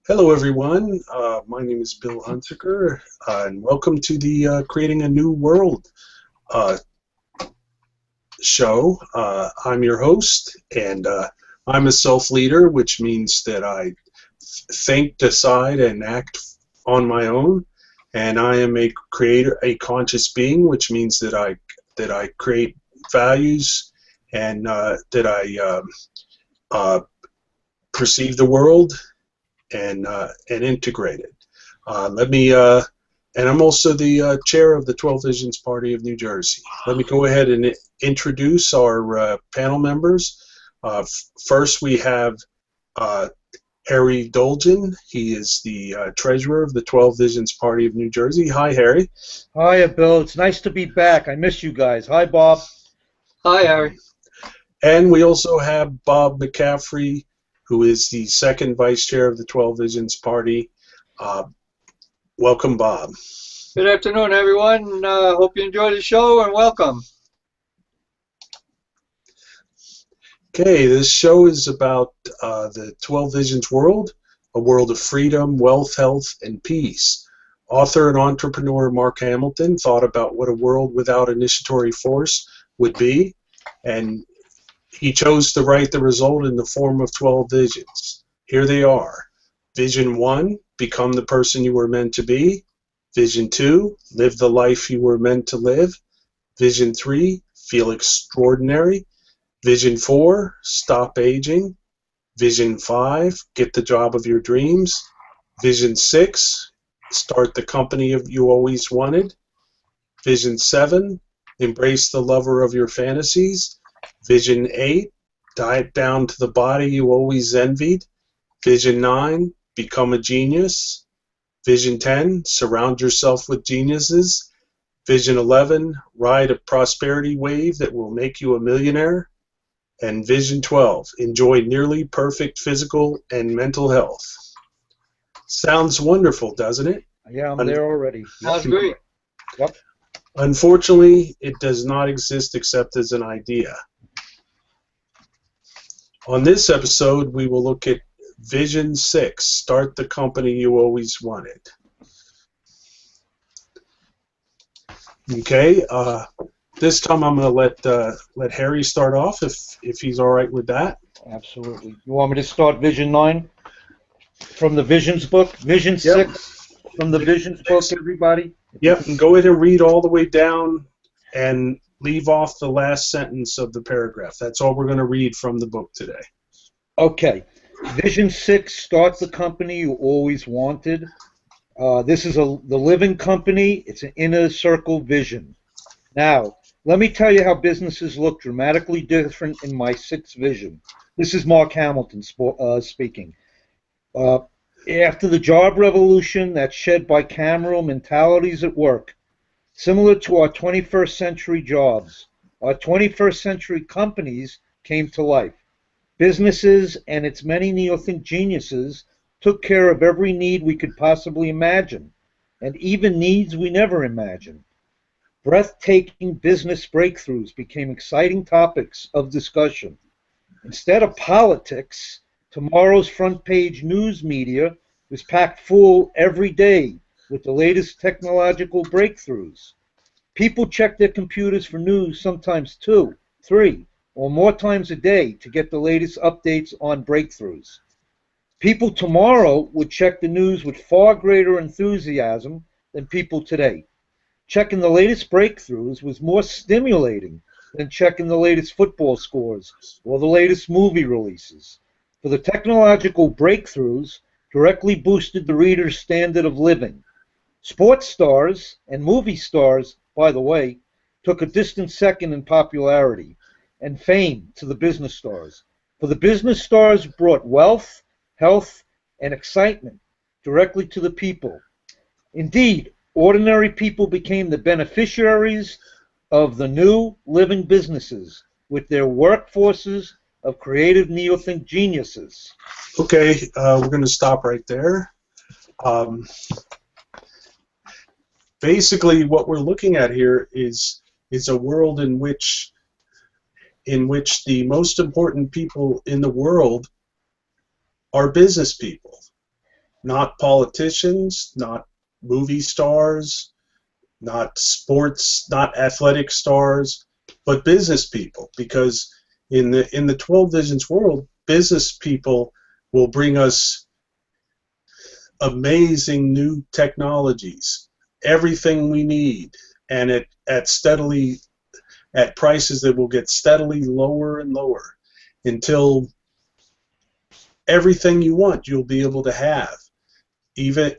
Hello, everyone. My name is Bill Hunziker, and welcome to the Creating a New World uh, show. I'm your host, and I'm a self-leader, which means that I think, decide, and act on my own. And I am a creator, a conscious being, which means that I create values and that I uh, perceive the world and integrate it. Let me, and I'm also the chair of the 12 Visions Party of New Jersey. Let me go ahead and introduce our panel members. First, we have uh, Harry Dolgen. He is the treasurer of the 12 Visions Party of New Jersey. Hi, Harry. Hiya, Bill. It's nice to be back. I miss you guys. Hi, Bob. Hi, Harry. And we also have Bob McCaffrey, who is the second vice chair of the 12 Visions Party. Uh, Welcome, Bob. Good afternoon, everyone. Hope you enjoy the show and welcome. Okay, this show is about the 12 Visions world, a world of freedom, wealth, health, and peace. Author and entrepreneur Mark Hamilton thought about what a world without initiatory force would be, and he chose to write the result in the form of 12 visions. Here they are. Vision 1, become the person you were meant to be. Vision 2, live the life you were meant to live. Vision 3, feel extraordinary. Vision 4, stop aging. Vision 5, get the job of your dreams. Vision 6, start the company you always wanted. Vision 7, embrace the lover of your fantasies. Vision 8, diet down to the body you always envied. Vision 9, become a genius. Vision 10, surround yourself with geniuses. Vision 11, ride a prosperity wave that will make you a millionaire. And Vision 12, enjoy nearly perfect physical and mental health. Sounds wonderful, doesn't it? Yeah, I'm there already. Sounds great. Yep. Unfortunately, it does not exist except as an idea. On this episode, we will look at Vision 6, start the company you always wanted. Okay, this time I'm going to let Harry start off if he's all right with that. Absolutely. You want me to start Vision 9 from the Visions book? Vision 6 from the Visions book, everybody? Yep, and go ahead and read all the way down and leave off the last sentence of the paragraph. That's all we're going to read from the book today. Okay. Vision 6, start the company you always wanted. This is the living company. It's an inner circle vision. Now, let me tell you how businesses look dramatically different in my sixth vision. This is Mark Hamilton speaking. After the job revolution that's shed bicameral mentalities at work, similar to our 21st century jobs, our 21st century companies came to life. Businesses and its many neothink geniuses took care of every need we could possibly imagine, and even needs we never imagined. Breathtaking business breakthroughs became exciting topics of discussion. Instead of politics, tomorrow's front page news media was packed full every day with the latest technological breakthroughs. People check their computers for news sometimes 2, 3, or more times a day to get the latest updates on breakthroughs. People tomorrow would check the news with far greater enthusiasm than people today. Checking the latest breakthroughs was more stimulating than checking the latest football scores or the latest movie releases. For the technological breakthroughs directly boosted the reader's standard of living. Sports stars and movie stars, by the way, took a distant second in popularity and fame to the business stars. For the business stars brought wealth, health, and excitement directly to the people. Indeed, ordinary people became the beneficiaries of the new living businesses with their workforces of creative neothink geniuses. Okay, we're going to stop right there. Basically, what we're looking at here is a world in which the most important people in the world are business people. not politicians, not movie stars, not sports, not athletic stars, but business people. Because in the 12 Visions world, business people will bring us amazing new technologies, everything we need, and at prices that will get steadily lower and lower until everything you want you'll be able to have, even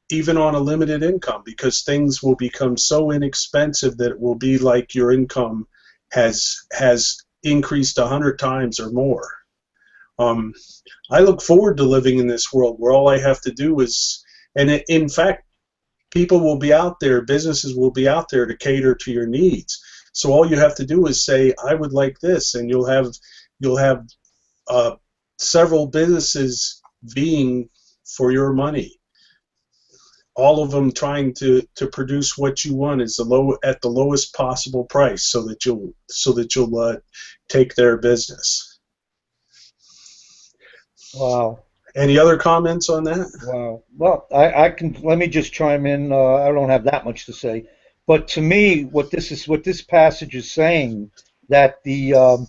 even on a limited income, because things will become so inexpensive that it will be like your income has increased 100 times or more. I look forward to living in this world where all I have to do is, and in fact, people will be out there, businesses will be out there to cater to your needs. So all you have to do is say, I would like this, and you'll have several businesses vying for your money, all of them trying to produce what you want at the lowest possible price, so that you'll take their business. Wow. Any other comments on that? Wow. Well, I can, let me just chime in. I don't have that much to say, but to me, what this passage is saying, that the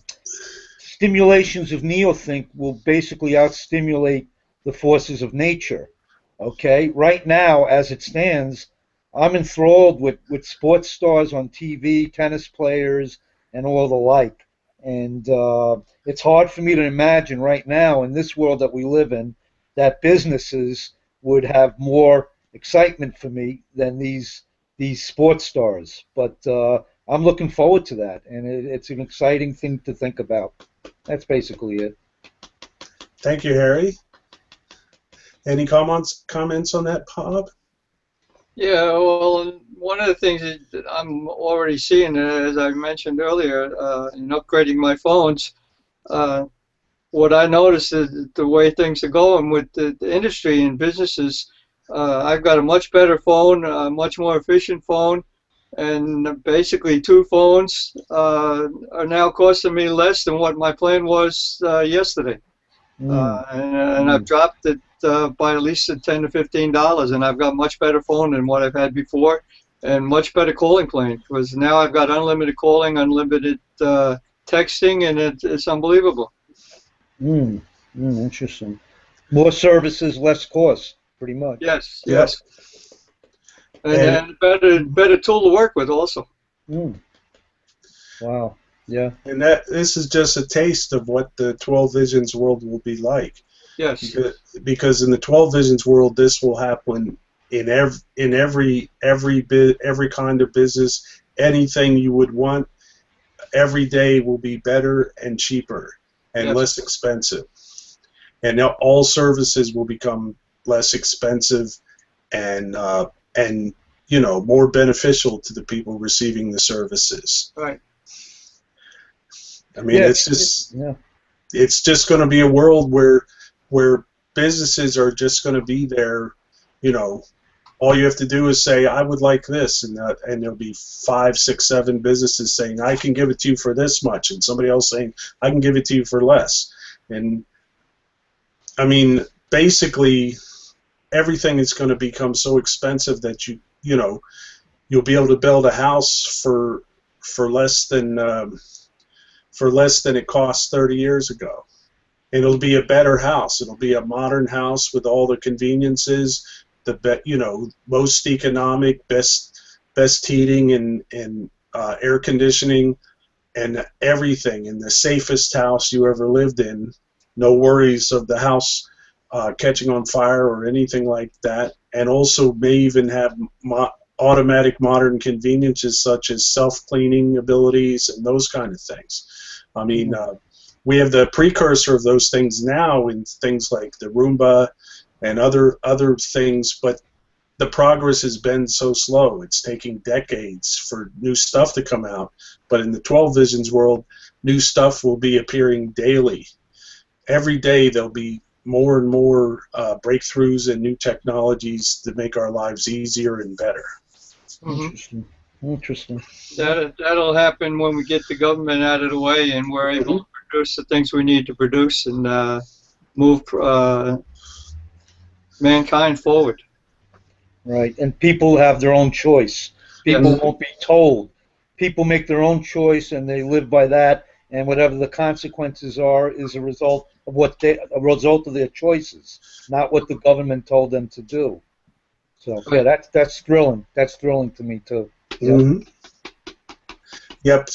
stimulations of neothink will basically outstimulate the forces of nature. Okay, right now, as it stands, I'm enthralled with sports stars on TV, tennis players, and all the like. And it's hard for me to imagine right now, in this world that we live in, that businesses would have more excitement for me than these sports stars. But I'm looking forward to that, and it's an exciting thing to think about. That's basically it. Thank you, Harry. Any comments on that, Bob? Yeah, well, one of the things that I'm already seeing, as I mentioned earlier, in upgrading my phones, what I noticed is the way things are going with the industry and businesses. I've got a much better phone, a much more efficient phone, and basically two phones are now costing me less than what my plan was yesterday. And I've dropped it by at least $10 to $15, and I've got much better phone than what I've had before, and much better calling plan, because now I've got unlimited calling, unlimited texting, and it's unbelievable. Interesting. More services, less cost, pretty much. Yes, Yep. yes. And better tool to work with also. Wow. Yeah. And this is just a taste of what the 12 Visions world will be like. Yes. Because in the 12 Visions world, this will happen in every kind of business. Anything you would want, every day will be better and cheaper and less expensive. And now all services will become less expensive and more beneficial to the people receiving the services. Right. I mean, it's just going to be a world where businesses are just going to be there. All you have to do is say, I would like this, and there'll be 5, 6, 7 businesses saying, I can give it to you for this much, and somebody else saying, I can give it to you for less. And I mean, basically, everything is going to become so expensive that you'll be able to build a house for less than it cost 30 years ago. And it'll be a better house. It'll be a modern house with all the conveniences, most economic, best heating and air conditioning and everything, and the safest house you ever lived in. No worries of the house catching on fire or anything like that. And also may even have automatic modern conveniences such as self-cleaning abilities and those kind of things. I mean, we have the precursor of those things now in things like the Roomba and other things, but the progress has been so slow. It's taking decades for new stuff to come out. But in the 12 Visions world, new stuff will be appearing daily. Every day there'll be more and more breakthroughs and new technologies to make our lives easier and better. Interesting. That'll happen when we get the government out of the way and we're able to produce the things we need to produce, and move mankind forward. Right, and people have their own choice. People Yes. won't be told. People make their own choice, and they live by that. And whatever the consequences are, is a result of a result of their choices, not what the government told them to do. So yeah, that's thrilling. That's thrilling to me too. Yep. Hmm. Yep.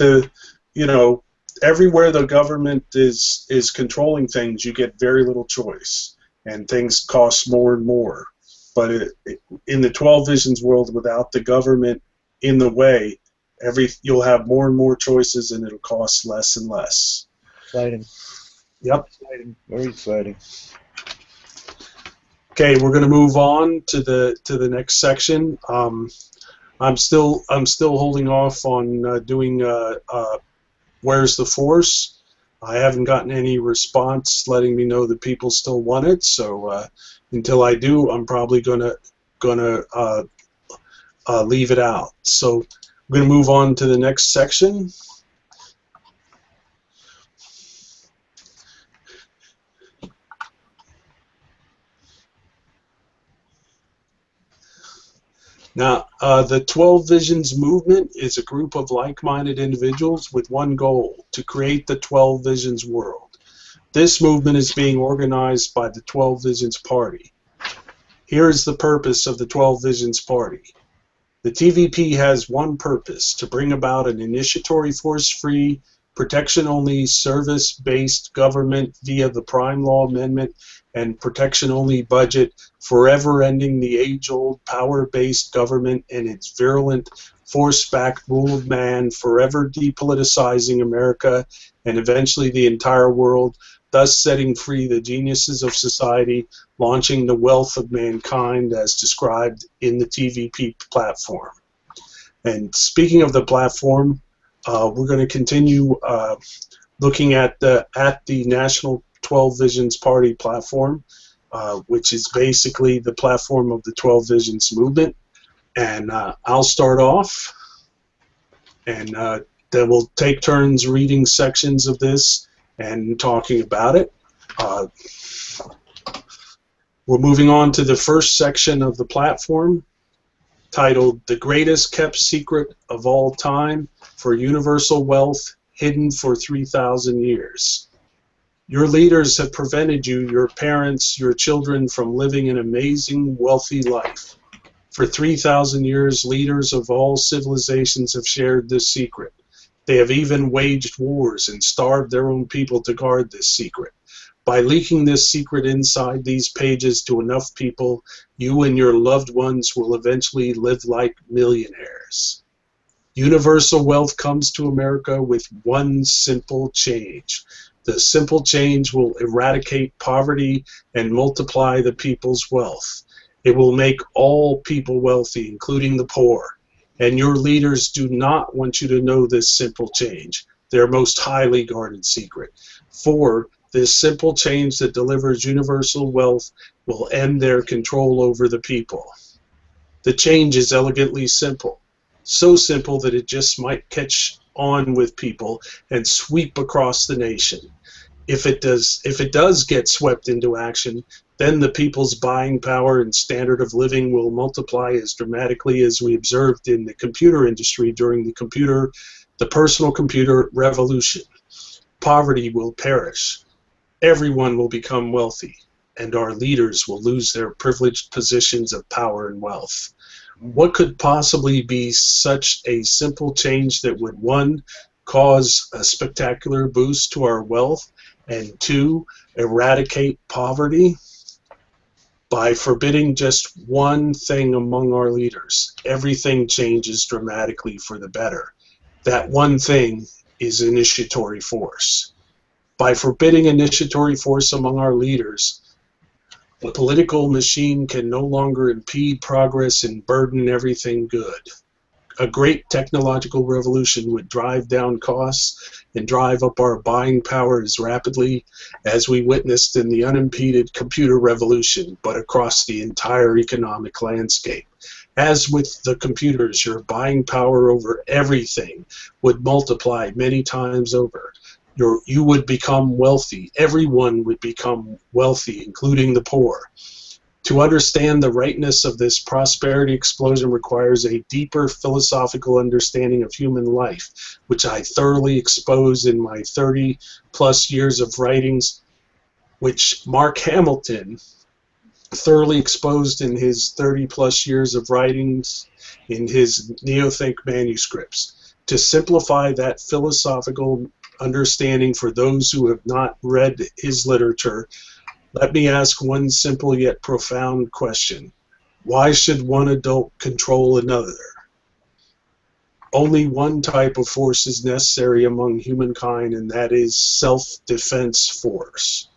You know, everywhere the government is controlling things, you get very little choice, and things cost more and more. But in the 12 Visions world, without the government in the way, you'll have more and more choices, and it'll cost less and less. Exciting. Yep. Exciting. Very exciting. Okay, we're going to move on to the next section. I'm still holding off on doing Where's the Force. I haven't gotten any response letting me know that people still want it. So until I do, I'm probably gonna leave it out. So we're gonna move on to the next section. Now, the 12 Visions movement is a group of like-minded individuals with one goal: to create the 12 Visions world. This movement is being organized by the 12 Visions Party. Here is the purpose of the 12 Visions Party. The TVP has one purpose: to bring about an initiatory force-free, protection-only, service-based government via the Prime Law Amendment and protection-only budget, forever ending the age-old power-based government and its virulent, force-backed rule of man, forever depoliticizing America and eventually the entire world, thus setting free the geniuses of society, launching the wealth of mankind as described in the TVP platform. And speaking of the platform, we're going to continue looking at the National 12 Visions Party platform, which is basically the platform of the 12 Visions movement. And I'll start off, and then we'll take turns reading sections of this and talking about it. We're moving on to the first section of the platform, titled "The Greatest Kept Secret of All Time for Universal Wealth Hidden for 3,000 Years." Your leaders have prevented you, your parents, your children from living an amazing, wealthy life. For 3,000 years, leaders of all civilizations have shared this secret. They have even waged wars and starved their own people to guard this secret. By leaking this secret inside these pages to enough people, you and your loved ones will eventually live like millionaires. Universal wealth comes to America with one simple change. The simple change will eradicate poverty and multiply the people's wealth. It will make all people wealthy, including the poor. And your leaders do not want you to know this simple change, their most highly guarded secret. For this simple change that delivers universal wealth will end their control over the people. The change is elegantly simple, so simple that it just might catch on with people and sweep across the nation. If it does get swept into action, then the people's buying power and standard of living will multiply as dramatically as we observed in the computer industry during the personal computer revolution. Poverty will perish. Everyone will become wealthy, and our leaders will lose their privileged positions of power and wealth. What could possibly be such a simple change that would, one, cause a spectacular boost to our wealth, and two, eradicate poverty? By forbidding just one thing among our leaders, everything changes dramatically for the better. That one thing is initiatory force. By forbidding initiatory force among our leaders, the political machine can no longer impede progress and burden everything good. A great technological revolution would drive down costs and drive up our buying power as rapidly as we witnessed in the unimpeded computer revolution, but across the entire economic landscape. As with the computers, your buying power over everything would multiply many times over. You would become wealthy. Everyone would become wealthy, including the poor. To understand the rightness of this prosperity explosion requires a deeper philosophical understanding of human life, which I thoroughly expose in my 30-plus years of writings, which Mark Hamilton thoroughly exposed in his 30-plus years of writings in his Neothink manuscripts. To simplify that philosophical understanding for those who have not read his literature, let me ask one simple yet profound question. Why should one adult control another? Only one type of force is necessary among humankind, and that is self-defense force.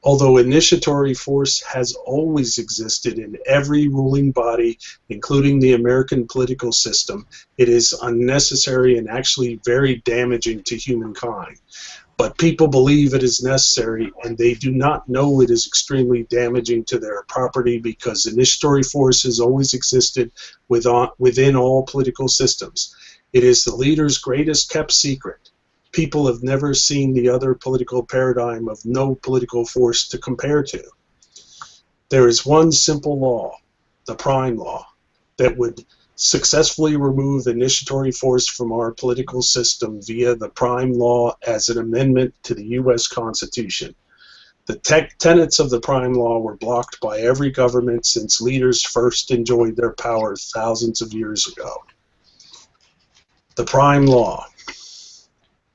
Although initiatory force has always existed in every ruling body, including the American political system, it is unnecessary and actually very damaging to humankind. But people believe it is necessary, and they do not know it is extremely damaging to their property because initiatory force has always existed within all political systems. It is the leader's greatest kept secret. People have never seen the other political paradigm of no political force to compare to. There is one simple law, the Prime Law, that would successfully remove initiatory force from our political system via the Prime Law as an amendment to the U.S. Constitution. The tenets of the Prime Law were blocked by every government since leaders first enjoyed their power thousands of years ago. The Prime Law.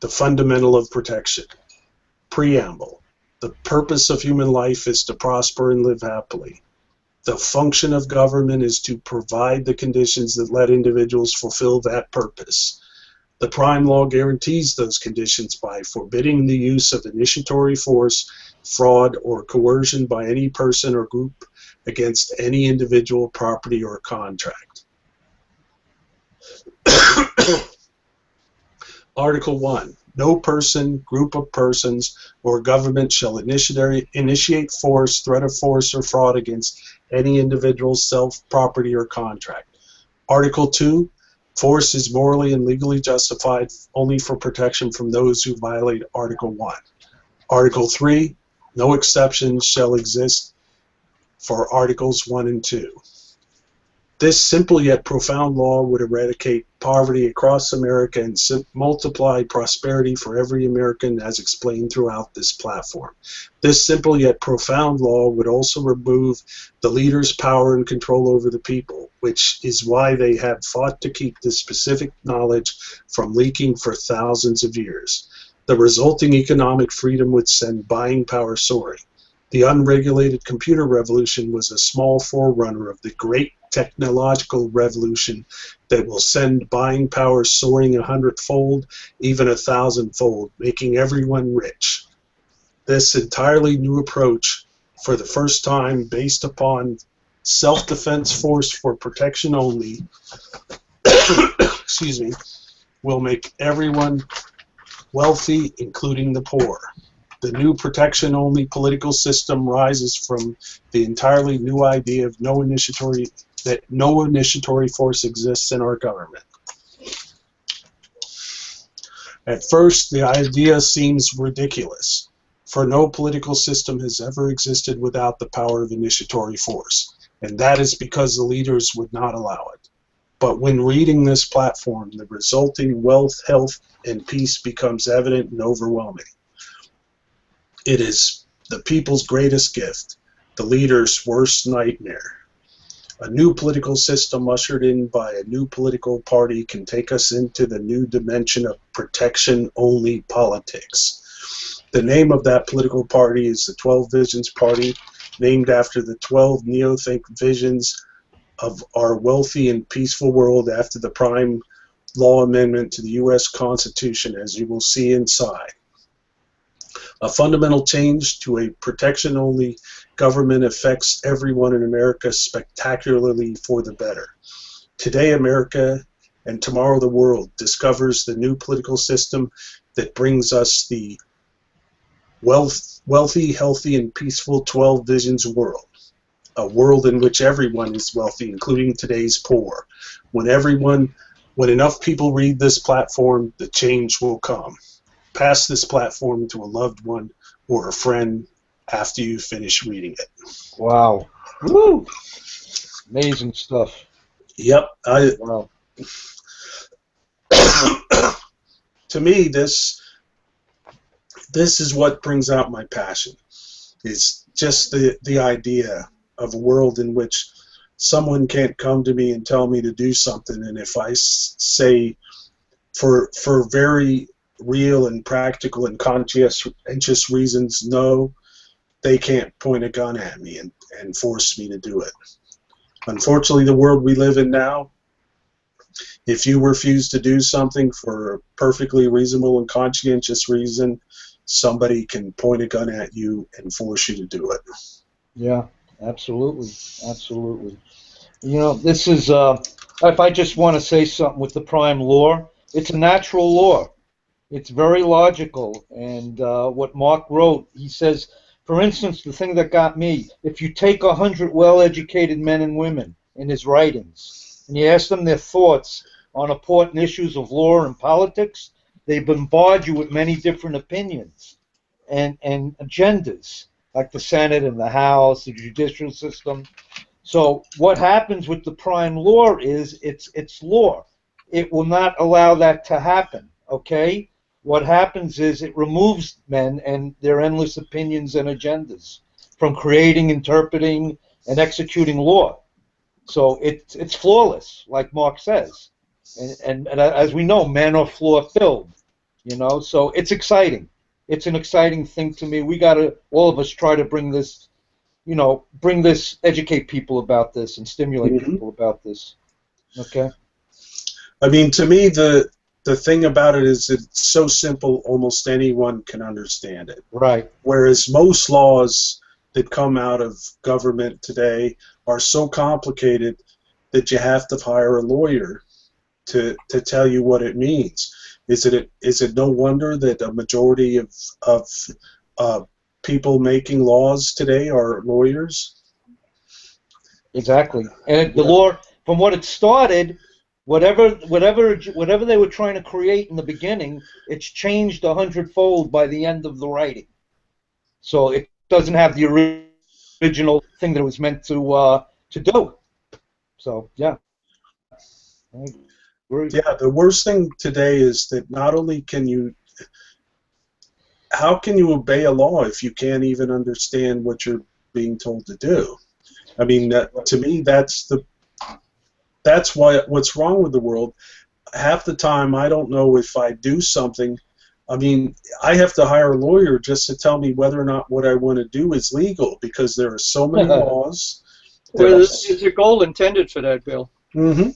The fundamental of protection. Preamble. The purpose of human life is to prosper and live happily. The function of government is to provide the conditions that let individuals fulfill that purpose. The Prime Law guarantees those conditions by forbidding the use of initiatory force, fraud, or coercion by any person or group against any individual, property, or contract. Article 1. No person, group of persons, or government shall initiate force, threat of force, or fraud against any individual, self, property, or contract. Article 2. Force is morally and legally justified only for protection from those who violate Article 1. Article 3. No exceptions shall exist for Articles 1 and 2. This simple yet profound law would eradicate poverty across America and multiply prosperity for every American, as explained throughout this platform. This simple yet profound law would also remove the leaders' power and control over the people, which is why they have fought to keep this specific knowledge from leaking for thousands of years. The resulting economic freedom would send buying power soaring. The unregulated computer revolution was a small forerunner of the great technological revolution that will send buying power soaring 100-fold, even 1,000-fold, making everyone rich. This entirely new approach, for the first time based upon self-defense force for protection only, excuse me, will make everyone wealthy, including the poor. The new protection-only political system rises from the entirely new idea of no initiatory force exists in our government. At first, the idea seems ridiculous, for no political system has ever existed without the power of initiatory force, and that is because the leaders would not allow it. But when reading this platform, the resulting wealth, health, and peace becomes evident and overwhelming. It is the people's greatest gift, the leader's worst nightmare. A new political system ushered in by a new political party can take us into the new dimension of protection-only politics. The name of that political party is the 12 Visions Party, named after the 12 Neothink visions of our wealthy and peaceful world after the Prime Law Amendment to the U.S. Constitution, as you will see inside. A fundamental change to a protection-only government affects everyone in America spectacularly for the better. Today, America, and tomorrow the world, discovers the new political system that brings us the wealthy, healthy, and peaceful 12 Visions world. A world in which everyone is wealthy, including today's poor. When enough people read this platform, the change will come. pass this platform to a loved one or a friend after you finish reading it. Wow. Woo! Amazing stuff. Yep. Wow. To me, this is what brings out my passion. It's just the idea of a world in which someone can't come to me and tell me to do something, and if I say for very real and practical and conscientious reasons no, they can't point a gun at me and force me to do it. Unfortunately, the world we live in now, if you refuse to do something for a perfectly reasonable and conscientious reason, somebody can point a gun at you and force you to do it. Yeah, absolutely. Absolutely. You know, this is, if I just want to say something with the prime law, it's a natural law. It's very logical. And what Mark wrote, he says, for instance, the thing that got me, if you take 100 well-educated men and women in his writings, and you ask them their thoughts on important issues of law and politics, they bombard you with many different opinions and agendas, like the Senate and the House, the judicial system. So what happens with the prime law is it's law. It will not allow that to happen, okay? What happens is it removes men and their endless opinions and agendas from creating, interpreting, and executing law. So it's flawless, like Mark says. And as we know, men are flaw-filled, you know, so it's exciting. It's an exciting thing to me. We got to, all of us, try to bring this, you know, educate people about this and stimulate people about this. Okay? I mean, to me, the thing about it is it's so simple, almost anyone can understand it. Right. Whereas most laws that come out of government today are so complicated that you have to hire a lawyer to tell you what it means. Is it no wonder that a majority of people making laws today are lawyers? Exactly. And the law, from what it started, whatever they were trying to create in the beginning, it's changed 100-fold by the end of the writing. So it doesn't have the original thing that it was meant to do. So yeah. I agree. Yeah, the worst thing today is that not only how can you obey a law if you can't even understand what you're being told to do? I mean, to me, that's what's wrong with the world. Half the time, I don't know if I do something. I mean, I have to hire a lawyer just to tell me whether or not what I want to do is legal, because there are so many laws. Well, there's a goal intended for that, Bill. Mm-hmm.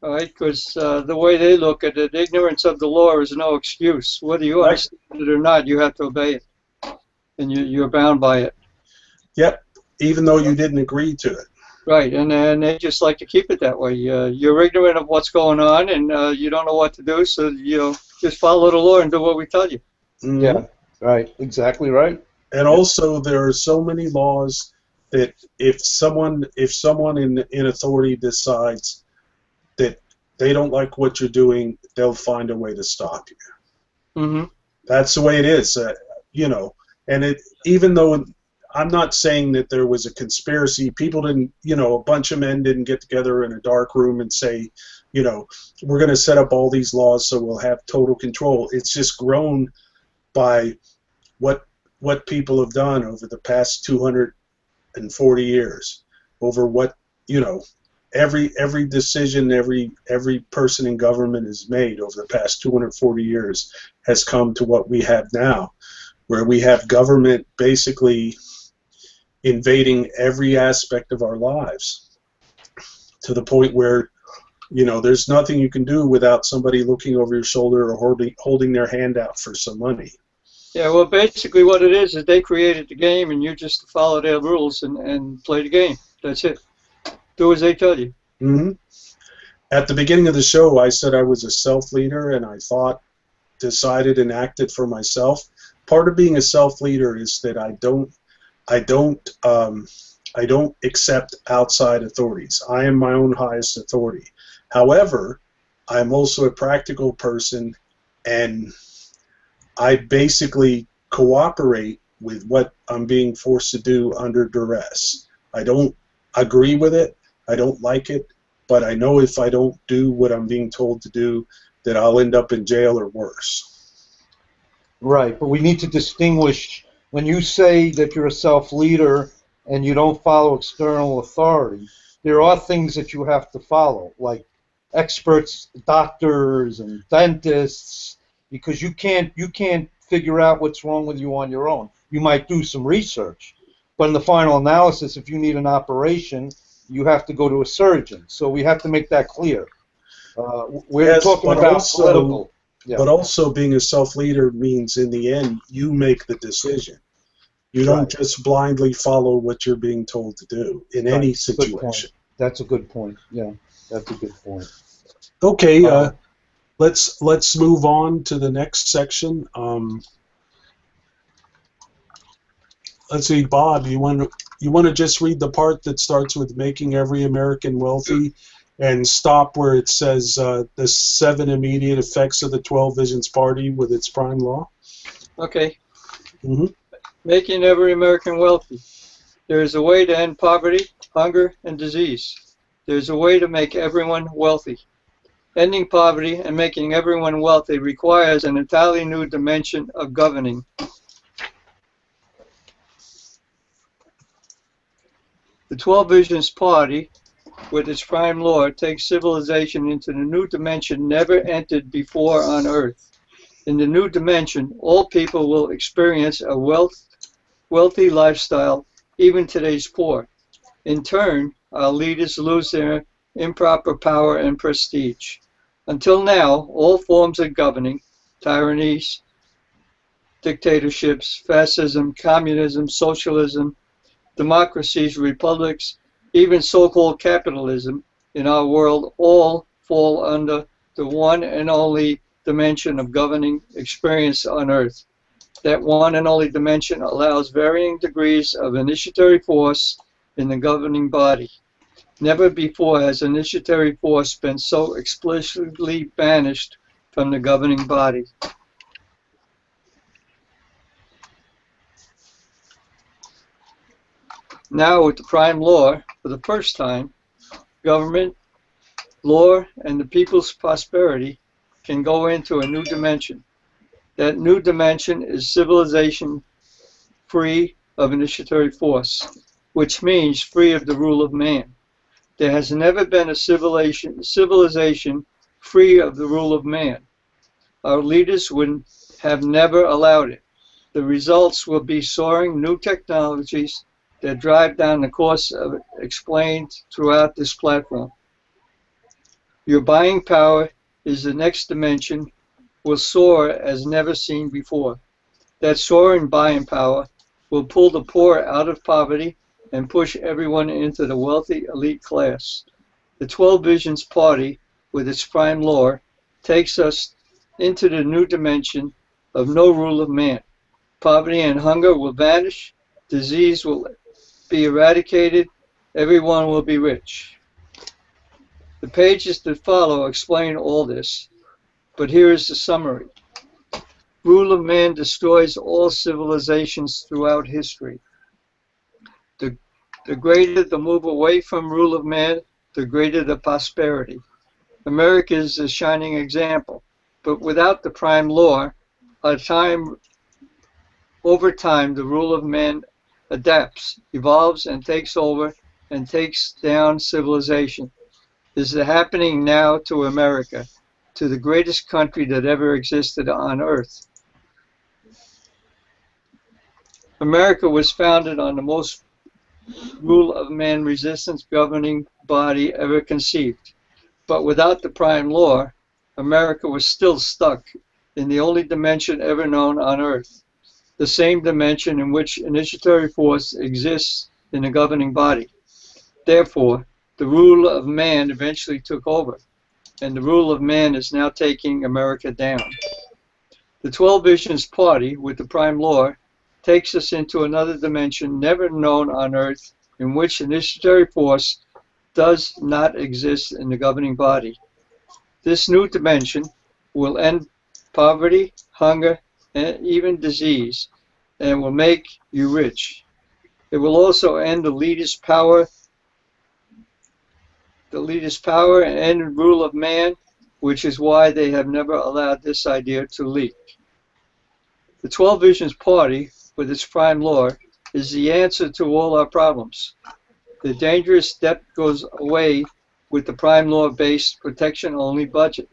All right, because the way they look at it, ignorance of the law is no excuse. Whether you understand it or not, you have to obey it, and you're bound by it. Yep, even though you didn't agree to it. Right, and they just like to keep it that way. You're ignorant of what's going on, and you don't know what to do, so you just follow the law and do what we tell you. Mm-hmm. Yeah, right, exactly right. And also, there are so many laws that if someone in authority decides that they don't like what you're doing, they'll find a way to stop you. Mm-hmm. That's the way it is, you know. And even though I'm not saying that there was a conspiracy, people didn't, you know, a bunch of men didn't get together in a dark room and say, you know, we're going to set up all these laws so we'll have total control. It's just grown by what people have done over the past 240 years, over what, you know, every decision every person in government has made over the past 240 years has come to what we have now, where we have government basically invading every aspect of our lives, to the point where, you know, there's nothing you can do without somebody looking over your shoulder or holding their hand out for some money. Yeah, well, basically what it is they created the game, and you just follow their rules and play the game. That's it. Do as they tell you. Mm-hmm. At the beginning of the show, I said I was a self-leader, and I decided and acted for myself. Part of being a self-leader is that I don't accept outside authorities. I am my own highest authority. However, I'm also a practical person, and I basically cooperate with what I'm being forced to do under duress. I don't agree with it. I don't like it. But I know if I don't do what I'm being told to do, that I'll end up in jail or worse. Right, but we need to distinguish when you say that you're a self-leader and you don't follow external authority, there are things that you have to follow, like experts, doctors and dentists, because you can't figure out what's wrong with you on your own. You might do some research, but in the final analysis, if you need an operation, you have to go to a surgeon. So we have to make that clear. We're Yes, talking but about also, political. Yeah. but also being a self-leader means in the end you make the decision. You don't Right. just blindly follow what you're being told to do in any Right. Good point. situation. That's a good point. Yeah, that's a good point. Okay, Uh, let's move on to the next section. Let's see, Bob, you want to just read the part that starts with making every American wealthy, and stop where it says the 7 immediate effects of the 12 Visions Party with its prime law. Okay. Mm-hmm. Making every American wealthy. There is a way to end poverty, hunger, and disease. There is a way to make everyone wealthy. Ending poverty and making everyone wealthy requires an entirely new dimension of governing. The 12 Visions Party, with its prime law, takes civilization into the new dimension never entered before on Earth. In the new dimension, all people will experience a wealthy lifestyle, even today's poor. In turn, our leaders lose their improper power and prestige. Until now, all forms of governing, tyrannies, dictatorships, fascism, communism, socialism, democracies, republics, even so-called capitalism in our world all fall under the one and only dimension of governing experience on Earth. That one and only dimension allows varying degrees of initiatory force in the governing body. Never before has initiatory force been so explicitly banished from the governing body. Now, with the prime law, for the first time, government, law, and the people's prosperity can go into a new dimension. That new dimension is civilization free of initiatory force, which means free of the rule of man. There has never been a civilization free of the rule of man. Our leaders would have never allowed it. The results will be soaring new technologies that drive down the costs of it, explained throughout this platform. Your buying power is the next dimension, will soar as never seen before. That soaring buying power will pull the poor out of poverty and push everyone into the wealthy elite class. The 12 Visions Party, with its prime law, takes us into the new dimension of no rule of man. Poverty and hunger will vanish, disease will be eradicated, everyone will be rich. The pages that follow explain all this, but here is the summary. Rule of man destroys all civilizations throughout history. The greater the move away from rule of man, the greater the prosperity. America is a shining example, but without the prime law, over time the rule of man adapts, evolves, and takes over and takes down civilization. This is happening now to America, to the greatest country that ever existed on Earth. America was founded on the most rule of man resistance governing body ever conceived. But without the prime law, America was still stuck in the only dimension ever known on Earth, the same dimension in which initiatory force exists in the governing body. Therefore, the rule of man eventually took over, and the rule of man is now taking America down. The 12 Visions Party, with the prime law, takes us into another dimension never known on Earth, in which initiatory force does not exist in the governing body. This new dimension will end poverty, hunger, and even disease, and will make you rich. It will also end the leader's power and rule of man, which is why they have never allowed this idea to leak. The 12 Visions Party, with its prime law, is the answer to all our problems. The dangerous debt goes away with the prime law-based protection-only budget.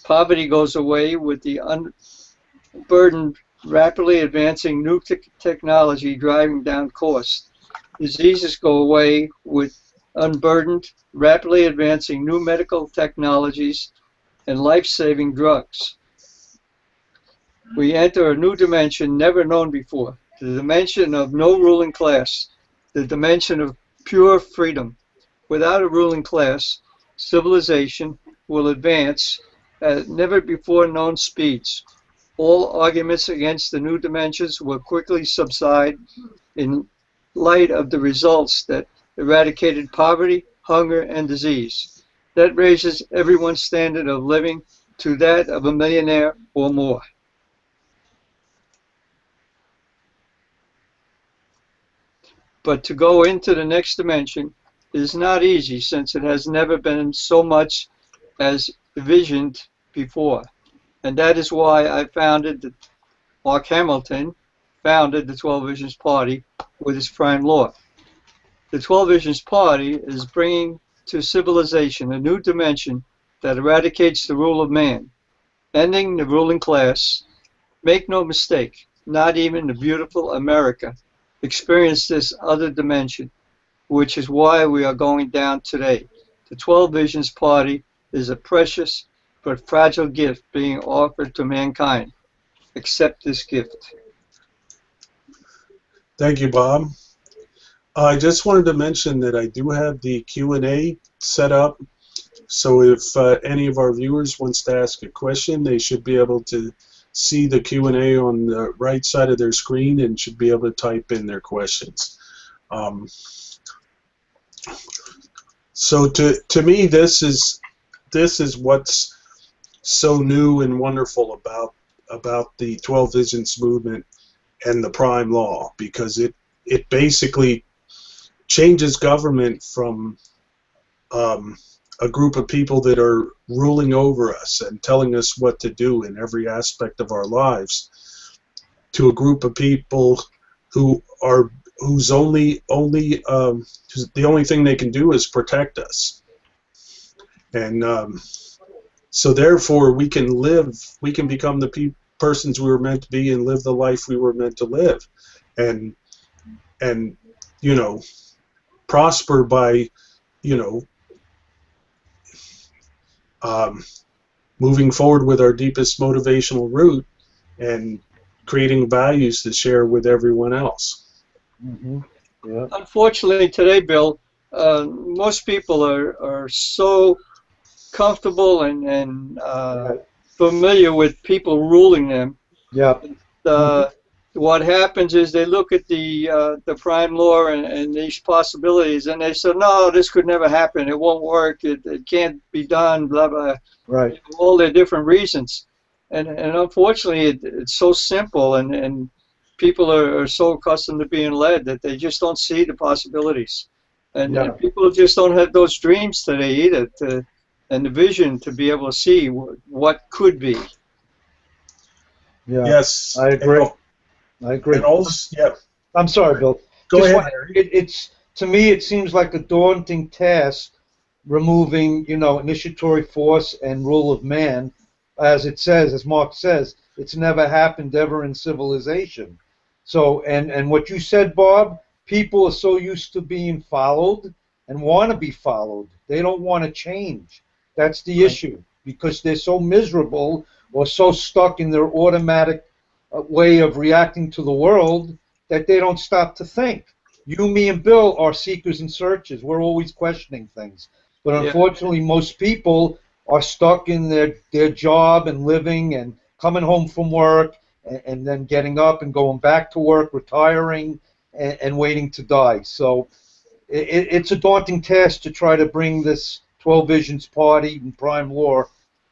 Poverty goes away with the unburdened, rapidly advancing new technology driving down costs. Diseases go away with unburdened, rapidly advancing new medical technologies and life-saving drugs. We enter a new dimension never known before, the dimension of no ruling class, the dimension of pure freedom. Without a ruling class, civilization will advance at never before known speeds. All arguments against the new dimensions will quickly subside in light of the results that eradicated poverty, hunger, and disease. That raises everyone's standard of living to that of a millionaire or more. But to go into the next dimension is not easy, since it has never been so much as envisioned before. And that is why Mark Hamilton founded the 12 Visions Party with his prime law. The 12 Visions Party is bringing to civilization a new dimension that eradicates the rule of man, ending the ruling class. Make no mistake, not even the beautiful America experienced this other dimension, which is why we are going down today. The 12 Visions Party is a precious but fragile gift being offered to mankind. Accept this gift. Thank you, Bob. I just wanted to mention that I do have the Q&A set up, so if any of our viewers wants to ask a question, they should be able to see the Q&A on the right side of their screen and should be able to type in their questions. So to me, this is what's so new and wonderful about the 12 Visions movement and the prime law, because it basically changes government from a group of people that are ruling over us and telling us what to do in every aspect of our lives, to a group of people whose the only thing they can do is protect us. And so therefore we can become the persons we were meant to be and live the life we were meant to live, and you know, prosper by, you know, moving forward with our deepest motivational root and creating values to share with everyone else. Mm-hmm. Yeah. Unfortunately, today, Bill, most people are so comfortable and familiar with people ruling them. Yeah. What happens is they look at the prime law and these possibilities, and they say, no, this could never happen. It won't work. It can't be done. Blah blah. Right. All their different reasons, and unfortunately, it's so simple, and people are so accustomed to being led that they just don't see the possibilities, and people just don't have those dreams today either, and the vision to be able to see what could be. Yeah. Yes, I agree. I agree. And also, yeah. I'm sorry, Bill. Go ahead, Harry. To me, it seems like a daunting task, removing, you know, initiatory force and rule of man. As it says, as Mark says, it's never happened ever in civilization. So, and what you said, Bob, people are so used to being followed and want to be followed. They don't want to change. That's the issue, because they're so miserable or so stuck in their automatic way of reacting to the world that they don't stop to think. You, me, and Bill are seekers and searchers. We're always questioning things. But unfortunately, most people are stuck in their job and living and coming home from work and then getting up and going back to work, retiring, and waiting to die. So it's a daunting task to try to bring this 12 Visions Party and prime law,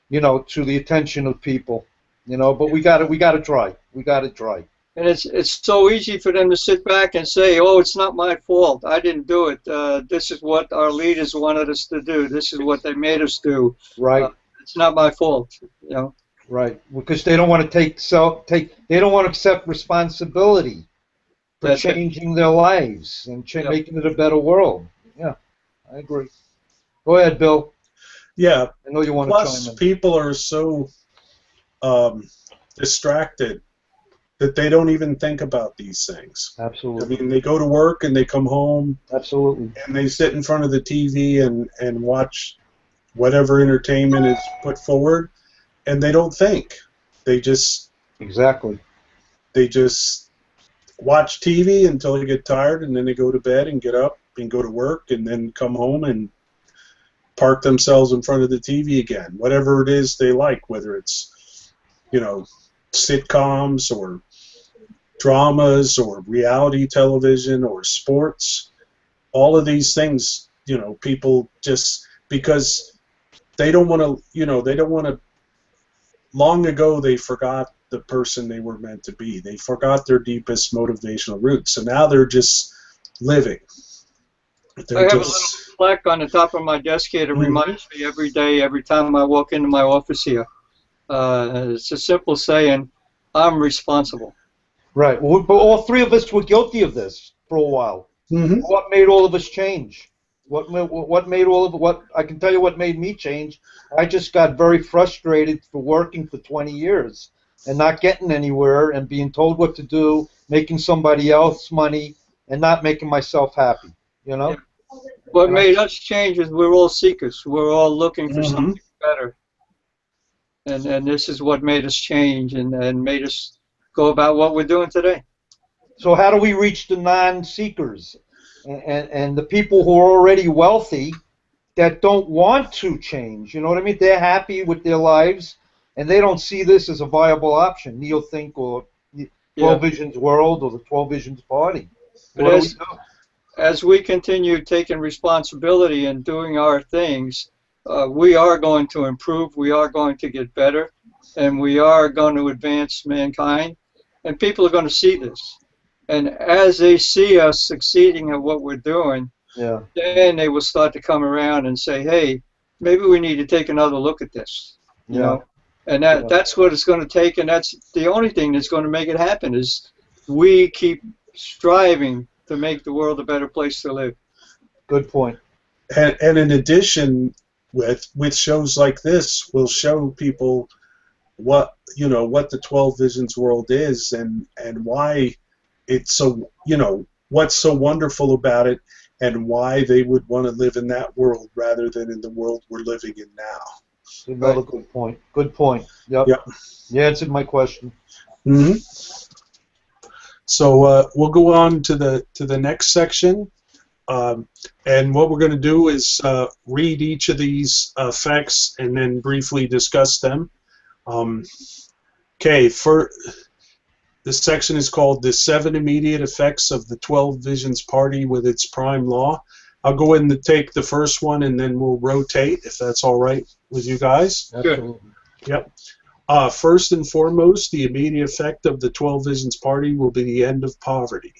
you know, to the attention of people. You know, but we got to try. We got it right. And it's so easy for them to sit back and say, "Oh, it's not my fault. I didn't do it. This is what our leaders wanted us to do. This is what they made us do. Right. It's not my fault." You know. Right. Because they don't want to they don't want to accept responsibility for That's it. changing their lives and Yep. making it a better world. Yeah, I agree. Go ahead, Bill. Yeah. I know you want to Plus, chime in. people are so distracted that they don't even think about these things. I Absolutely. mean, they go to work and they come home Absolutely. and they sit in front of the TV and watch whatever entertainment is put forward, and they don't think. They just Exactly. watch TV until they get tired, and then they go to bed and get up and go to work, and then come home and park themselves in front of the TV again. Whatever it is they like, whether it's, sitcoms or dramas or reality television or sports, all of these things, people just, because they don't want to, long ago they forgot the person they were meant to be. They forgot their deepest motivational roots. So now they're just living. I They're have a just, little plaque on the top of my desk here that reminds me every day, every time I walk into my office here. It's a simple saying, "I'm responsible." Right. Well, but all three of us were guilty of this for a while. Mhm. What made all of us change? What made all of what I can tell you what made me change. I just got very frustrated for working for 20 years and not getting anywhere and being told what to do, making somebody else money and not making myself happy. You know? Yeah. What And made us change is we're all seekers. We're all looking for Mhm. something better. And this is what made us change and made us go about what we're doing today. So how do we reach the non-seekers and the people who are already wealthy that don't want to change? You know what I mean? They're happy with their lives, and they don't see this as a viable option. Neil Think or 12 Visions World or the 12 Visions Party. But What do we do? as we continue taking responsibility and doing our things, we are going to improve, we are going to get better, and we are going to advance mankind, and people are going to see this. And as they see us succeeding at what we're doing, Yeah. then they will start to come around and say, "Hey, maybe we need to take another look at this." You Yeah. know, and Yeah. that's what it's going to take, and that's the only thing that's going to make it happen is we keep striving to make the world a better place to live. Good point. And in addition, with shows like this, we'll show people what the 12 Visions world is and why it's so, what's so wonderful about it and why they would want to live in that world rather than in the world we're living in now. Another good point. Good point. Yep. Yep. You answered my question. Mm-hmm. So we'll go on to the next section, and what we're going to do is read each of these facts and then briefly discuss them. Okay, this section is called "The 7 Immediate Effects of the 12 Visions Party with its Prime Law." I'll go ahead and take the first one, and then we'll rotate, if that's all right with you guys. Absolutely. Yep. First and foremost, the immediate effect of the 12 Visions Party will be the end of poverty.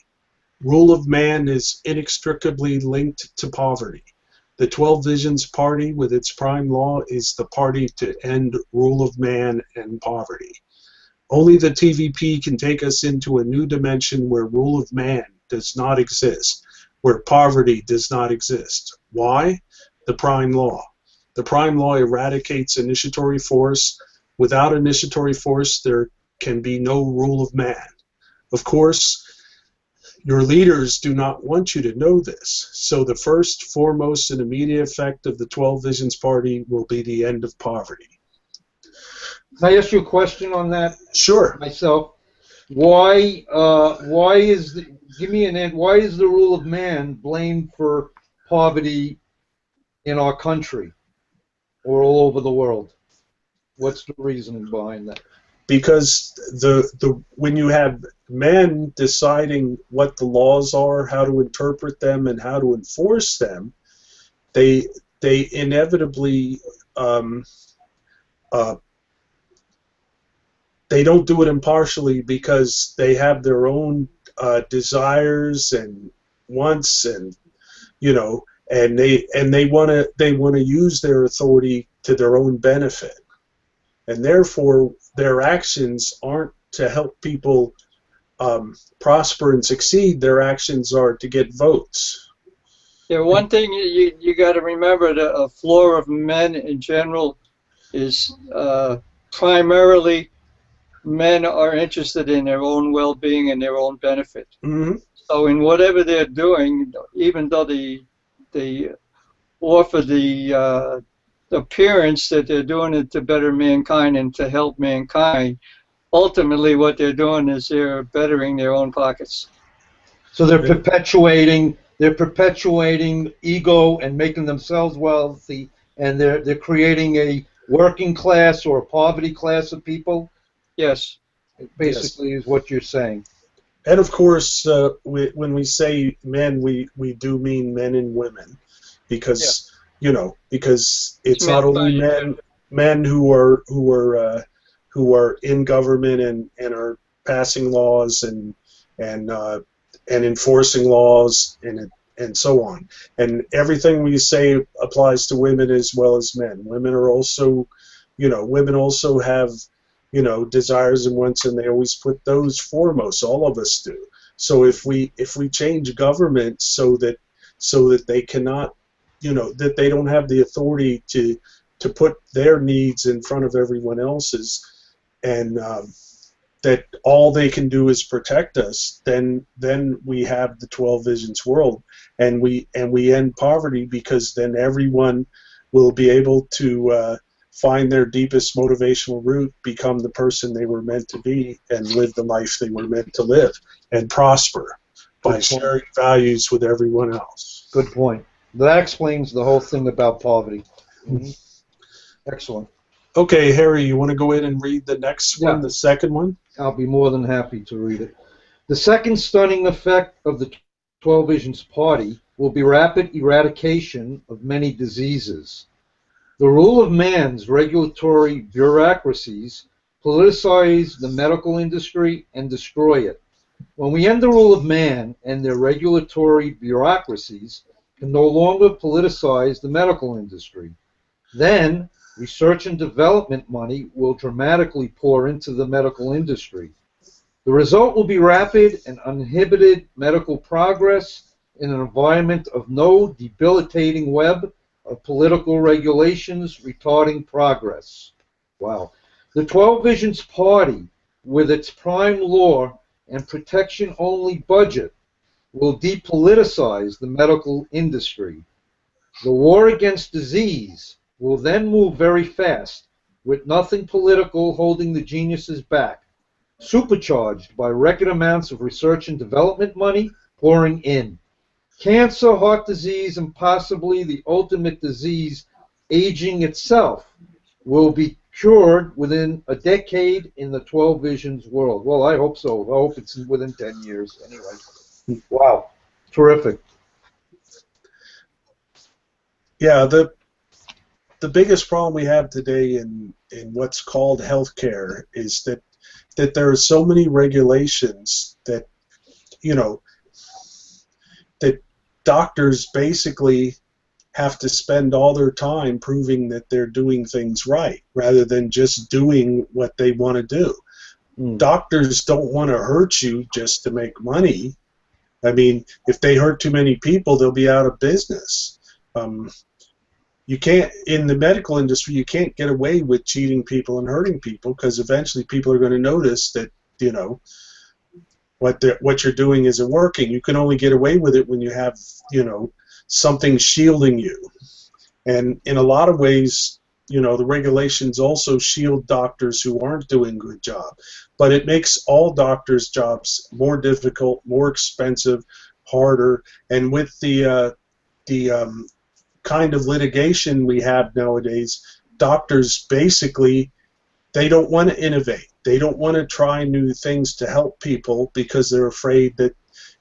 Rule of man is inextricably linked to poverty. The 12 Visions Party, with its prime law, is the party to end rule of man and poverty. Only the TVP can take us into a new dimension where rule of man does not exist, where poverty does not exist. Why? The prime law. The prime law eradicates initiatory force. Without initiatory force, there can be no rule of man. Of course, your leaders do not want you to know this, so the first, foremost, and immediate effect of the 12 Visions Party will be the end of poverty. Can I ask you a question on that? Sure. Myself. Why is why is the rule of man blamed for poverty in our country or all over the world? What's the reasoning behind that? Because when you have men deciding what the laws are, how to interpret them, and how to enforce them, they inevitably they don't do it impartially because they have their own desires and wants, and you know, and they want to use their authority to their own benefit, and therefore their actions aren't to help people prosper and succeed. Their actions are to get votes. Yeah, one thing you got to remember, the flaw of men in general is primarily men are interested in their own well-being and their own benefit. Mm-hmm. So in whatever they're doing, even though they offer the appearance that they're doing it to better mankind and to help mankind, ultimately what they're doing is they're bettering their own pockets. So they're perpetuating ego and making themselves wealthy, and they're creating a working class or a poverty class of people. Yes. Basically, is what you're saying. And of course, when we say men, we do mean men and women, because you know, because it's not only men who are in government and are passing laws and enforcing laws and so on. And everything we say applies to women as well as men. Women are also, you know, women also have, you know, desires and wants, and they always put those foremost. All of us do. So if we change government so that they cannot, you know, that they don't have the authority to put their needs in front of everyone else's, and that all they can do is protect us, then we have the 12 Visions world, and we end poverty, because then everyone will be able to find their deepest motivational root, become the person they were meant to be, and live the life they were meant to live, and prosper by sharing values with everyone else. Good point. That explains the whole thing about poverty. Mm-hmm. Excellent. Okay, Harry, you want to go in and read the next one, the second one? I'll be more than happy to read it. The second stunning effect of the 12 Visions Party will be rapid eradication of many diseases. The rule of man's regulatory bureaucracies politicize the medical industry and destroy it. When we end the rule of man and their regulatory bureaucracies can no longer politicize the medical industry, then research and development money will dramatically pour into the medical industry. The result will be rapid and uninhibited medical progress in an environment of no debilitating web of political regulations retarding progress. Wow. The 12 Visions Party, with its prime law and protection-only budget, will depoliticize the medical industry. The war against disease will then move very fast, with nothing political holding the geniuses back, supercharged by record amounts of research and development money pouring in. Cancer, heart disease, and possibly the ultimate disease, aging itself, will be cured within a decade in the 12 Visions world. Well, I hope so. I hope it's within 10 years anyway. Wow. Terrific. Yeah, the biggest problem we have today in what's called healthcare is that there are so many regulations that, you know, that doctors basically have to spend all their time proving that they're doing things right rather than just doing what they want to do. Doctors don't want to hurt you just to make money. I mean, if they hurt too many people, they'll be out of business. You can't, in the medical industry, you can't get away with cheating people and hurting people, because eventually people are going to notice that, you know, what you're doing isn't working. You can only get away with it when you have, you know, something shielding you. And in a lot of ways, you know, the regulations also shield doctors who aren't doing a good job. But it makes all doctors' jobs more difficult, more expensive, harder. And with the kind of litigation we have nowadays, doctors basically, they don't want to innovate. They don't want to try new things to help people, because they're afraid that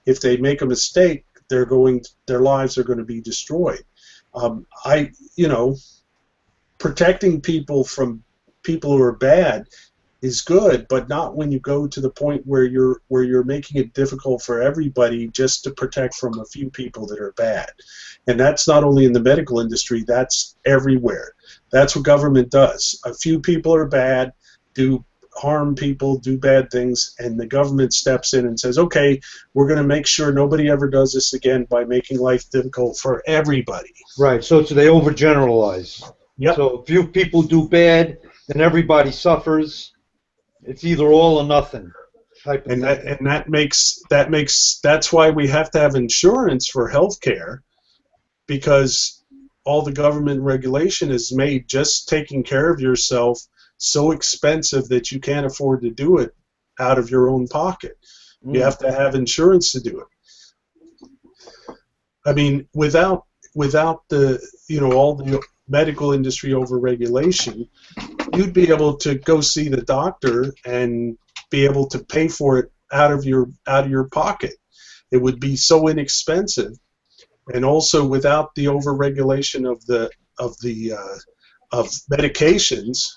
if they make a mistake, their lives are going to be destroyed. You know, protecting people from people who are bad is good, but not when you go to the point where you're making it difficult for everybody just to protect from a few people that are bad. And that's not only in the medical industry, that's everywhere. That's what government does. A few people are bad, do harm people, do bad things, and the government steps in and says, okay, we're going to make sure nobody ever does this again by making life difficult for everybody. Right. So they overgeneralize. Yep. So if few people do bad, then everybody suffers. It's either all or nothing type of And thing. that's why we have to have insurance for healthcare, because all the government regulation is made just taking care of yourself so expensive that you can't afford to do it out of your own pocket. You have to have insurance to do it. I mean, without the all the medical industry overregulation, you'd be able to go see the doctor and be able to pay for it out of your pocket. It would be so inexpensive, and also without the overregulation of medications,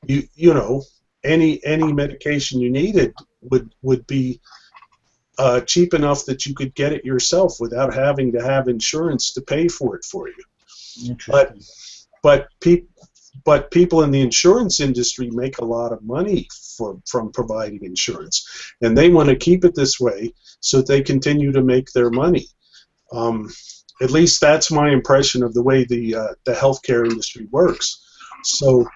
you know any medication you needed would be cheap enough that you could get it yourself without having to have insurance to pay for it for you. But people in the insurance industry make a lot of money from providing insurance, and they want to keep it this way so that they continue to make their money. At least that's my impression of the way the healthcare industry works. So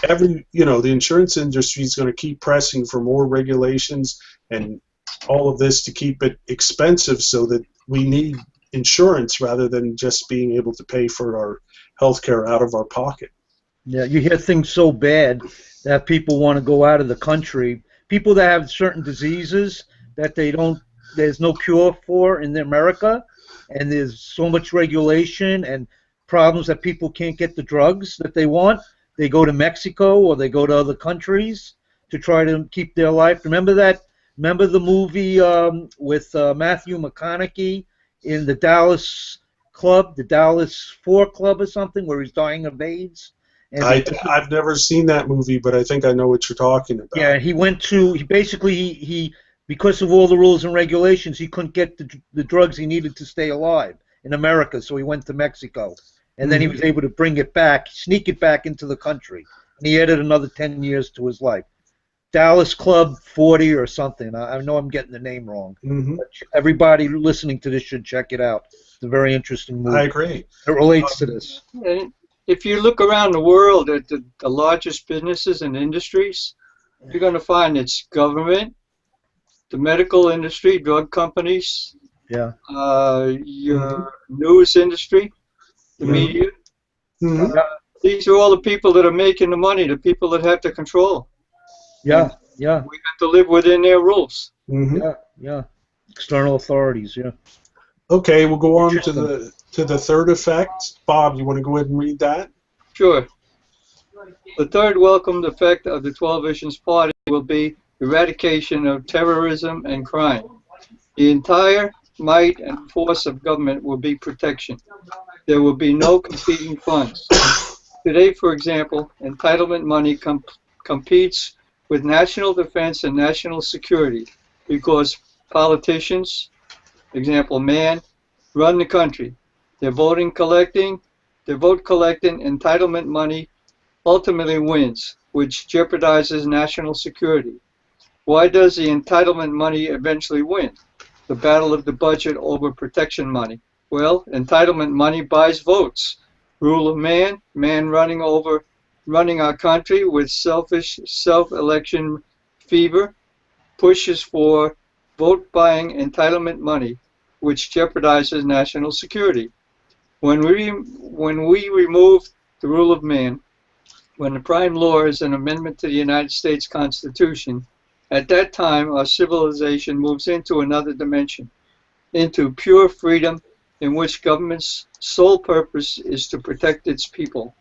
the insurance industry is going to keep pressing for more regulations and all of this to keep it expensive, so that we need insurance rather than just being able to pay for our healthcare out of our pocket. Yeah, you hear things so bad that people want to go out of the country. People that have certain diseases that there's no cure for in America, and there's so much regulation and problems that people can't get the drugs that they want. They go to Mexico or they go to other countries to try to keep their life. Remember that? Remember the movie with Matthew McConaughey in the Dallas Club, the Dallas 4 Club or something, where he's dying of AIDS? And I've never seen that movie, but I think I know what you're talking about. Yeah, he because of all the rules and regulations, he couldn't get the drugs he needed to stay alive in America, so he went to Mexico. And then he was able to bring it back, sneak it back into the country. And he added another 10 years to his life. Dallas Club 40 or something. I know I'm getting the name wrong. But everybody listening to this should check it out. It's a very interesting movie. I agree. It relates to this. If you look around the world at the largest businesses and industries, you're going to find it's government, the medical industry, drug companies, Yeah. Your news industry, the media. These are all the people that are making the money, the people that have the control. Yeah. We have to live within their rules. Yeah. External authorities, yeah. Okay, we'll go on to the third effect. Bob, you want to go ahead and read that? Sure. The third welcomed effect of the 12 Visions Party will be eradication of terrorism and crime. The entire might and force of government will be protection. There will be no competing funds. Today, for example, entitlement money competes with national defense and national security because politicians, example, run the country. Their vote collecting entitlement money ultimately wins, which jeopardizes national security. Why does the entitlement money eventually win? The battle of the budget over protection money. Well, entitlement money buys votes. Rule of man running our country with selfish self-election fever, pushes for vote-buying entitlement money, which jeopardizes national security. When we remove the rule of man, when the prime law is an amendment to the United States Constitution, at that time our civilization moves into another dimension, into pure freedom in which government's sole purpose is to protect its people.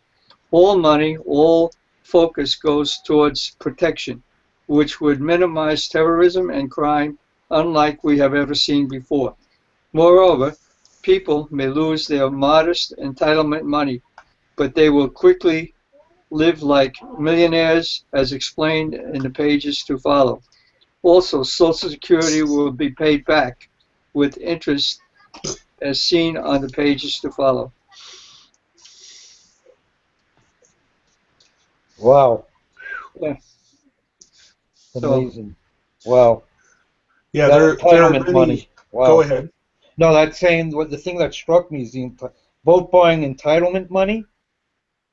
All money, all focus goes towards protection, which would minimize terrorism and crime unlike we have ever seen before. Moreover, people may lose their modest entitlement money, but they will quickly live like millionaires, as explained in the pages to follow. Also, Social Security will be paid back with interest, as seen on the pages to follow. Wow. Yeah. Amazing. Wow. Yeah, That there are entitlement many. money. Wow. Go ahead. No, that's saying what the thing that struck me is the vote buying entitlement money.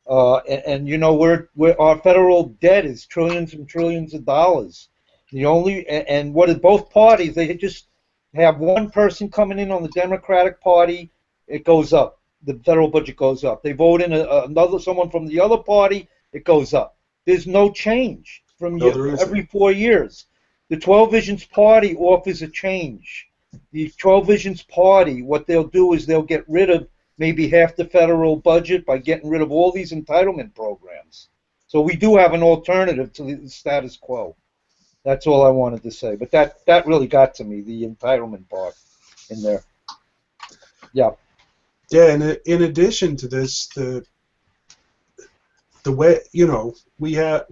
And you know we're our federal debt is trillions and trillions of dollars. The only and what is both parties, they just have one person coming in on the Democratic Party, it goes up. The federal budget goes up. They vote in another someone from the other party, it goes up. There's no change from No, there isn't. every 4 years. The 12 Visions Party offers a change. The 12 Visions Party, what they'll do is they'll get rid of maybe half the federal budget by getting rid of all these entitlement programs. So we do have an alternative to the status quo. That's all I wanted to say. But that really got to me, the entitlement part in there. Yeah. Yeah, and in addition to this, the way we have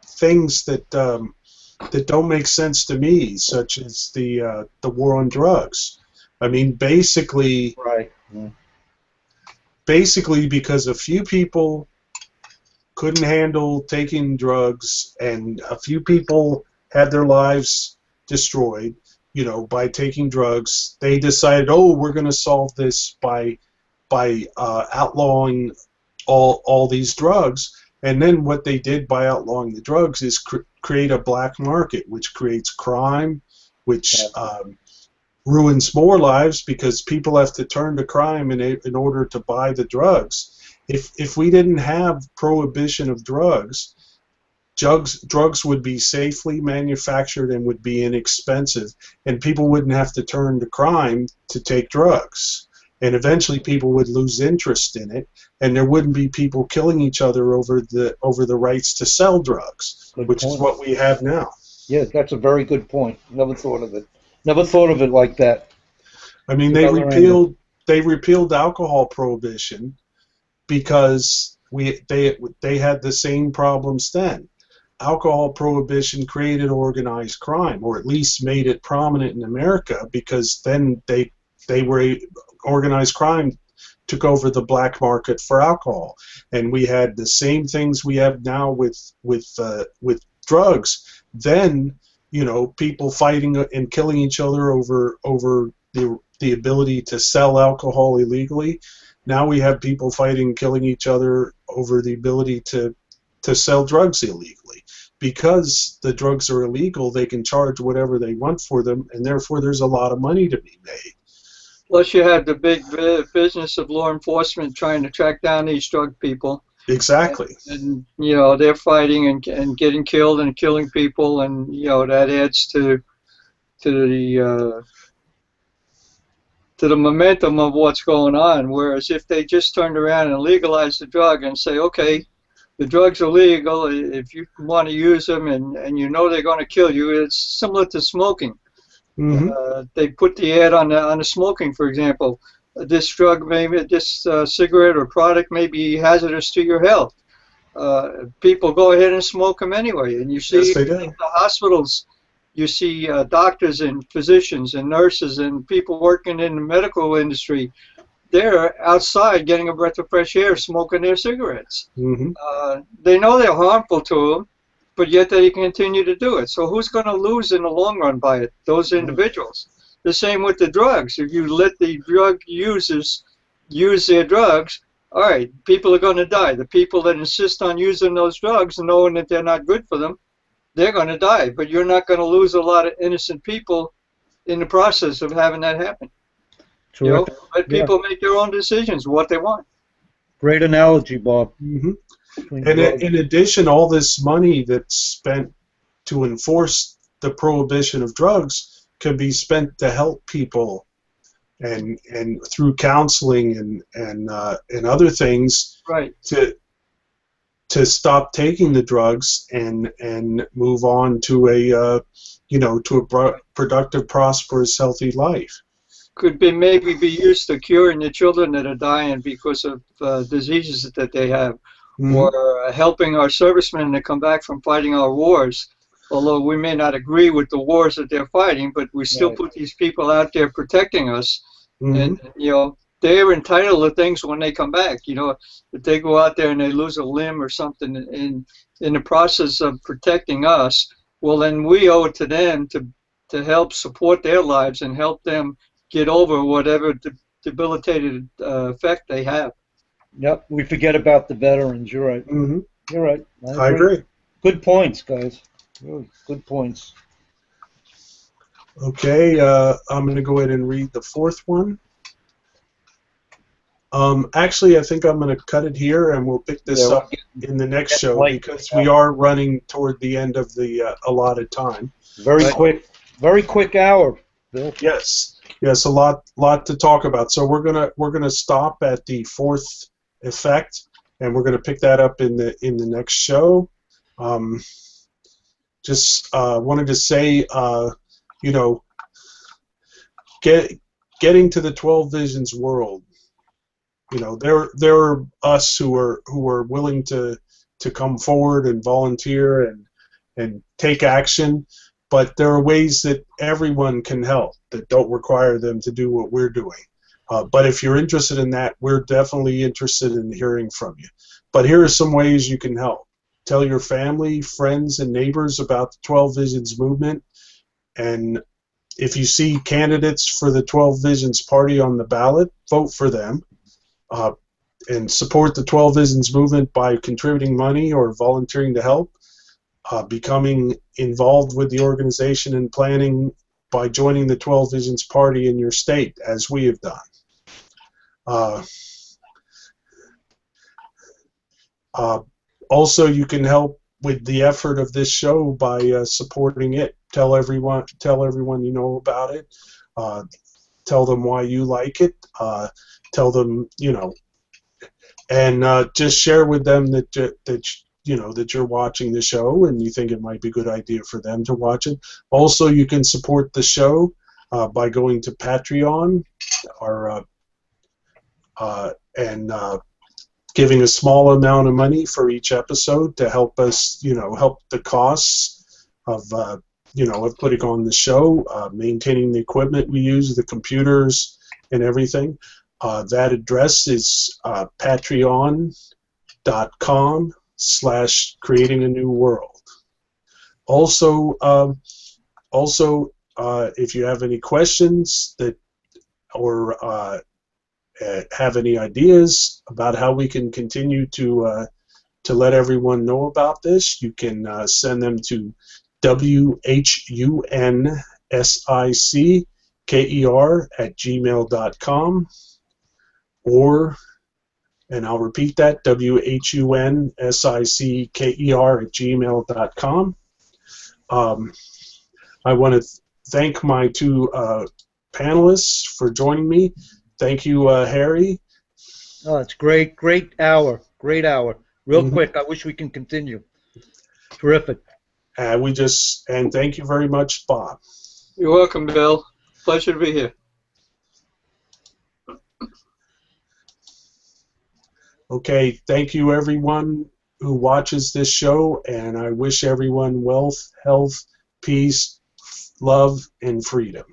things that that don't make sense to me, such as the war on drugs. I mean, basically, Right. Yeah. basically because a few people couldn't handle taking drugs, and a few people had their lives destroyed, by taking drugs. They decided, oh, we're going to solve this by outlawing all these drugs. And then what they did by outlawing the drugs is create a black market, which creates crime, which ruins more lives because people have to turn to crime in order to buy the drugs. If we didn't have prohibition of drugs would be safely manufactured and would be inexpensive, and people wouldn't have to turn to crime to take drugs. And eventually people would lose interest in it, and there wouldn't be people killing each other over the rights to sell drugs, which is what we have now. Yeah, that's a very good point. Never thought of it. Never thought of it like that. I mean, they repealed alcohol prohibition because they had the same problems then. Alcohol prohibition created organized crime, or at least made it prominent in America, because then they were organized crime took over the black market for alcohol, and we had the same things we have now with drugs. Then people fighting and killing each other over the ability to sell alcohol illegally. Now we have people fighting and killing each other over the ability to sell drugs illegally. Because the drugs are illegal, they can charge whatever they want for them, and therefore there's a lot of money to be made. Plus, you have the big business of law enforcement trying to track down these drug people. Exactly. And they're fighting and getting killed and killing people, and that adds to the momentum of what's going on. Whereas if they just turned around and legalized the drug and say, okay, the drugs are legal, if you want to use them and they're going to kill you, it's similar to smoking. Mm-hmm. They put the ad on the smoking, for example. This drug, this cigarette or product may be hazardous to your health. People go ahead and smoke them anyway. And you see Yes, they do. in the hospitals, you see doctors and physicians and nurses and people working in the medical industry. They're outside getting a breath of fresh air, smoking their cigarettes. Mm-hmm. They know they're harmful to them, but yet they continue to do it. So who's going to lose in the long run by it? Those individuals. The same with the drugs. If you let the drug users use their drugs, all right, people are going to die. The people that insist on using those drugs, knowing that they're not good for them, they're going to die. But you're not going to lose a lot of innocent people in the process of having that happen. Let people make their own decisions, what they want. Great analogy, Bob. Mm-hmm. And in addition, all this money that's spent to enforce the prohibition of drugs can be spent to help people, and through counseling and other things, right, to stop taking the drugs and move on to a productive, prosperous, healthy life. could be maybe be used to curing the children that are dying because of diseases that they have, or helping our servicemen to come back from fighting our wars. Although we may not agree with the wars that they're fighting, but we still put these people out there protecting us. And, you know, they're entitled to things when they come back. You know, if they go out there and they lose a limb or something in the process of protecting us, well, then we owe it to them to help support their lives and help them get over whatever debilitated effect they have. Yep, we forget about the veterans. You're right. You're right. I agree. Good points, guys. Really good points. Okay, I'm going to go ahead and read the fourth one. Actually, I think I'm going to cut it here, and we'll pick this up in the next show because we are running toward the end of the allotted time. Very quick hour, Bill. Yes, a lot to talk about. So we're gonna stop at the fourth effect, and we're gonna pick that up in the next show. Just wanted to say, you know, getting to the 12 Visions world. You know, there are us who are willing to come forward and volunteer and take action, but there are ways that everyone can help that don't require them to do what we're doing. But if you're interested in that, we're definitely interested in hearing from you. But here are some ways you can help. Tell your family, friends, and neighbors about the 12 Visions movement, and if you see candidates for the 12 Visions party on the ballot, vote for them. And support the 12 Visions movement by contributing money or volunteering to help, becoming involved with the organization and planning by joining the 12 Visions party in your state, as we have done. Also, you can help with the effort of this show by supporting it. Tell everyone you know about it. Tell them why you like it. Tell them, you know, and just share with them that you're watching the show and you think it might be a good idea for them to watch it. Also, you can support the show by going to Patreon and giving a small amount of money for each episode to help us, you know, help the costs of of putting on the show, maintaining the equipment we use, the computers and everything. That address is patreon.com/creatinganewworld. Also, if you have any questions or have any ideas about how we can continue to let everyone know about this, you can send them to WHUNSICKER@gmail.com. And I'll repeat that, WHUNSICKER@gmail.com. I want to thank my two panelists for joining me. Thank you, Harry. Oh, it's great hour. Real quick, I wish we can continue. Terrific. And thank you very much, Bob. You're welcome, Bill. Pleasure to be here. Okay, thank you everyone who watches this show, and I wish everyone wealth, health, peace, love, and freedom.